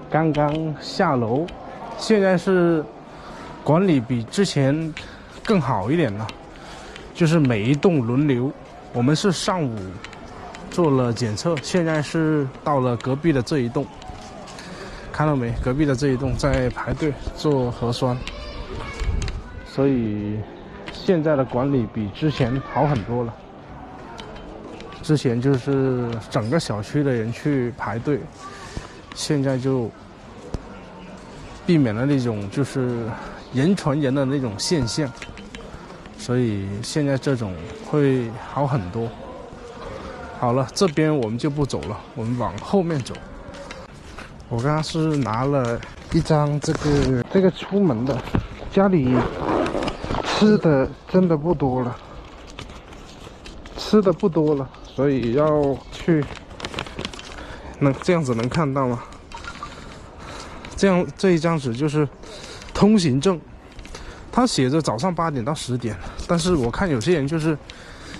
刚刚下楼，现在是管理比之前更好一点了，就是每一栋轮流。我们是上午做了检测，现在是到了隔壁的这一栋，看到没？隔壁的这一栋在排队做核酸，所以现在的管理比之前好很多了。之前就是整个小区的人去排队，现在就避免了那种就是人传人的那种现象，所以现在这种会好很多。好了，这边我们就不走了，我们往后面走。我刚刚是拿了一张这个出门的，家里吃的真的不多了，所以要去，这样子能看到吗？这一张纸就是通行证，它写着早上8点到10点，但是我看有些人就是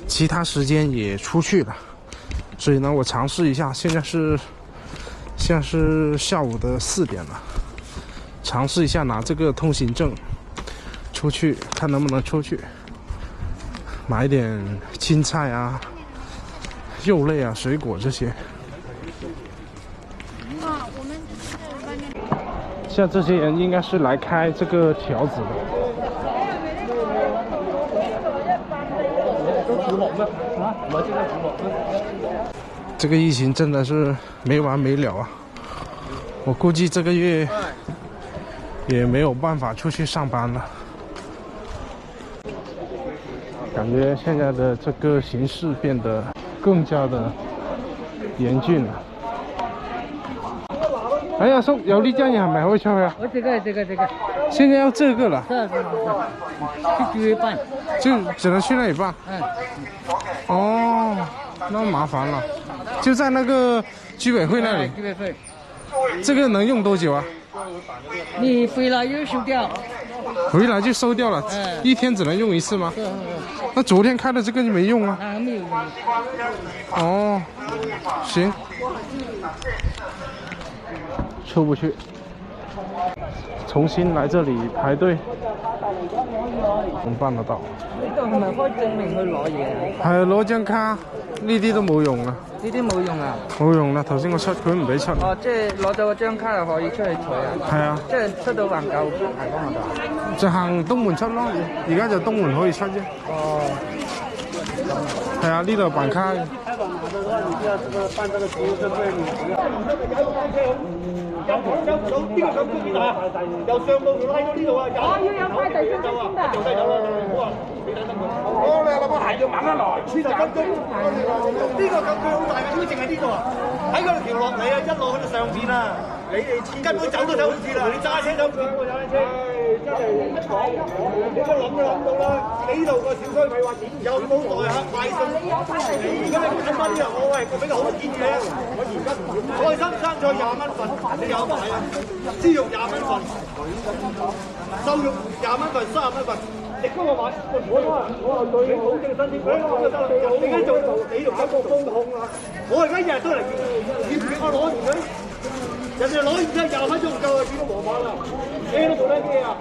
其他时间也出去了，所以呢，我尝试一下，现在是下午的4点了，尝试一下拿这个通行证出去，看能不能出去，买点青菜啊、肉类啊、水果这些。像这些人应该是来开这个条子的。这个疫情真的是没完没了啊！我估计这个月也没有办法出去上班了。感觉现在的这个形势变得更加的严峻了。哎呀，叔，有呢張嘢係咪可以出去啊？這個。現在要這個了。是。去辦。就只能去那裡辦。嗯。哦，那麻煩了。就在那個居委會那裡。居委會。這個能用多久啊？你回來又收掉。回來就收掉了。一天只能用一次嗎？是。那昨天開的這個就沒用啊。沒有用。哦，行。出不去，重新來這裡排隊，能辦得到？呢度係咪開證明去攞嘢？係攞張卡，呢啲都冇用啊！呢啲冇用啊？冇用啦！頭先我出佢唔俾出。哦，即係攞咗個張卡就可以出去取啊？係啊，即係出到橫舊排江嗰度。就行東門出咯，而家就東門可以出啫。哦。係啊，呢度辦卡。有呢個上邊幾大啊？由上路拉到呢度啊！要有快遞先得啊！做低咗啦，好啊！你等等佢。哦，你諗下係要慢慢來，20分鐘。呢個咁佢好大嘅，點解淨係呢度啊？喺嗰度條落嚟啊，一路去到上邊啊！你哋根本走都走唔切啦！你揸車走唔切，我揸車。真係你都諗都諗到啦！呢度個小區咪話點有冇代客快送？而家你睇翻啲人，我俾個好建議你啊！我而家菜心生菜20蚊份，你有買啊？豬肉20蚊份，瘦肉20蚊份，30蚊份。亦都我買，我對你保證新鮮，我就得啦。你而家做你用一個風控啊！我而家日日都嚟見我攞完佢，人哋攞完之後20分鐘唔夠啊，見到黃碼啦，車都冇得機啊！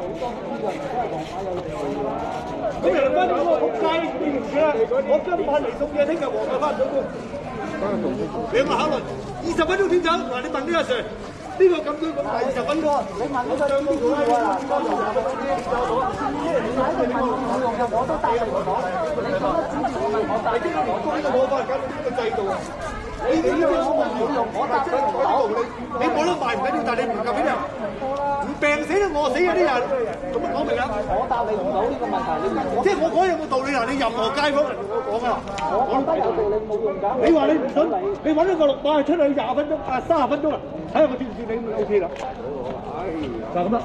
咁人哋翻到我仆街，你唔知啦。我今晚嚟送嘢，聽日黃碼翻唔到工。你有冇考慮20分鐘點走？嗱，你問呢阿 Sir。呢個咁多咁大20分鐘，你問呢個上邊做咩啊？我都帶嚟講，你做乜指住我問我帶？你呢個冇法搞到呢個制度啊！你呢啲我問冇用，我答你唔到。你冇得賣唔緊要，但係你唔夠俾人，唔病死都餓死嗰啲人，咁講明啊！我答你唔到呢個問題，你即係我講有冇道理啊？你任何街坊嚟同我講啊！我覺得有道理冇用㗎。你話你唔準，你揾一個綠碼出去20分鐘啊30分鐘啊！睇下我接唔接你咪 OK 啦。就咁啦。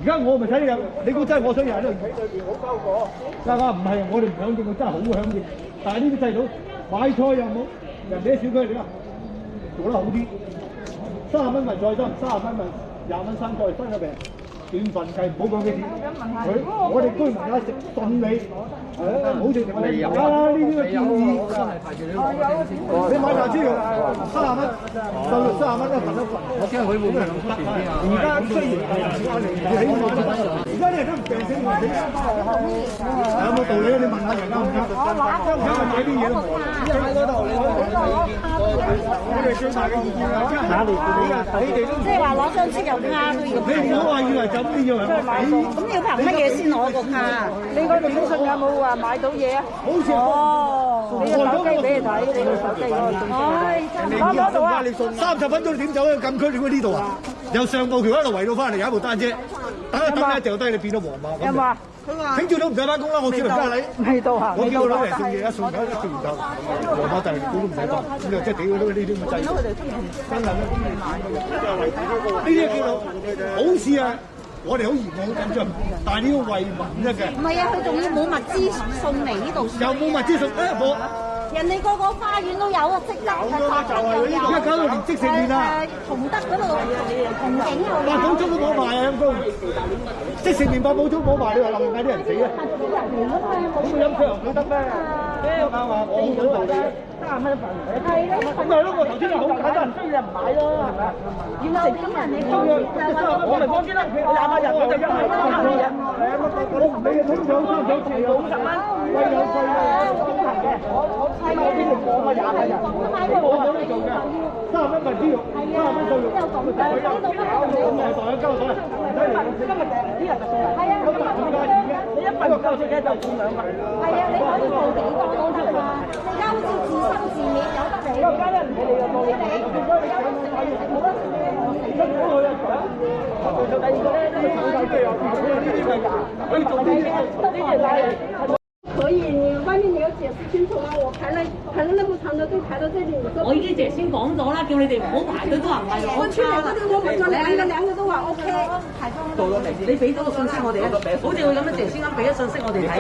而家我咪睇你有，你估真係我想贏都唔睇對面好收貨。嗱唔係，我哋唔響應，我真係好響應。但係呢啲制度買菜又冇，人哋啲小區點啊？做得好啲。30蚊份菜心，30蚊份20蚊生菜，分咗餅。段份計，唔好講幾錢。我哋居民啊食順利，冇食我哋油啦，呢啲嘅建議。你買大豬肉30蚊，就30蚊一份一份。我驚佢會唔會咁出邊啊？而家雖然係而家啲人都唔病死唔死，有冇道理啊？你問下人啱唔啱？因為買啲嘢都冇。喺嗰度，我哋最大嘅意見係哪裡？你哋都即係話攞張豬肉卡都要。你唔好話以為就咁要係咪？咁要憑乜嘢先攞個卡？你嗰度微信有冇話買到嘢啊？好似你個手機俾你睇，你個手機嗰個信息。攞到啊！30分鐘點走喺禁區？點解呢度啊？由上步橋一路圍到翻嚟，有一部單車，等一等咧掉低，你變咗黃馬。有冇啊？聽朝都唔使翻工啦，我叫人家你。未到啊！我叫佢攞嚟送嘢，一送咗一送完就黃馬就係估都唔使翻，咁就即係屌佢都呢啲咁嘅制。真係呢啲叫做好事啊！我哋好嚴好緊張，但係呢個為民啫嘅。唔係啊，佢仲要冇物資送嚟呢度。又冇物資送，冇。人哋個個花園都有啊，即刻係發就係呢度。而家搞到連即食麵啊！洪德嗰度紅景又有。補充都冇賣啊，陰公。即食麵包補充冇賣，你話冧唔冧啲人死啊？咁佢飲水又唔得咩？啱話我好想道理，30蚊一份。係咯。咁咪咯，我頭先話好簡單，唔需要就唔買咯，係咪？要食咁人哋方便我咪方便啦，我20人我就1係我唔理啊，通常50蚊，喂有稅啊，中行嘅，我邊度講啊20個人，我想你做嘅，30蚊份豬肉，30蚊瘦肉，咁咪袋咗膠袋，唔使嚟，今日啲人就送嚟，係啊，咁點解你一份唔夠食嘅就送2份？係啊，你可以做幾多都得嘛，你而家好似自生自滅有得你，而家咧唔理你個多嘅，變咗你有得食冇得食咩？出咗去啊！做第二個咧，呢個手手都有，呢啲咪可以做呢啲，呢啲係。可以，你外面你要解釋清楚啊！我排了那麼長的隊排到這裡，我已經謝先講咗啦，叫你哋唔好排隊都話唔係攞卡。我出嚟嗰啲我問咗兩個都話 OK。到咗未先？你俾咗個信息我哋啊！好似佢咁樣謝先咁俾咗信息我哋睇。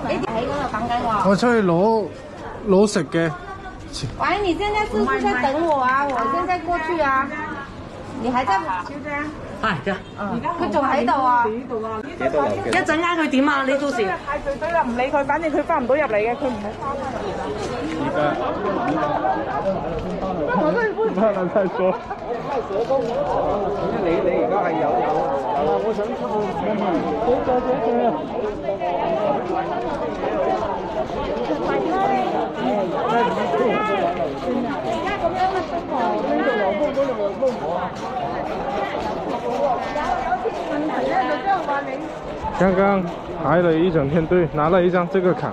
你喺嗰度等緊我。我出去攞食嘅。喂，你現在是不是在等我啊？我現在過去啊。你還在？係㗎，佢仲喺度啊！一陣間佢點啊？你到時排隊隊啦，唔理佢，反正佢翻唔到入嚟嘅，佢唔好翻嚟。我都唔怕人太說。你而家係有我想出刚刚排了一整天队，拿了一张这个卡，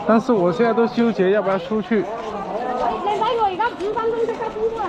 但是我现在都纠结要不要出去。你睇我而家5分鐘即刻出嚟。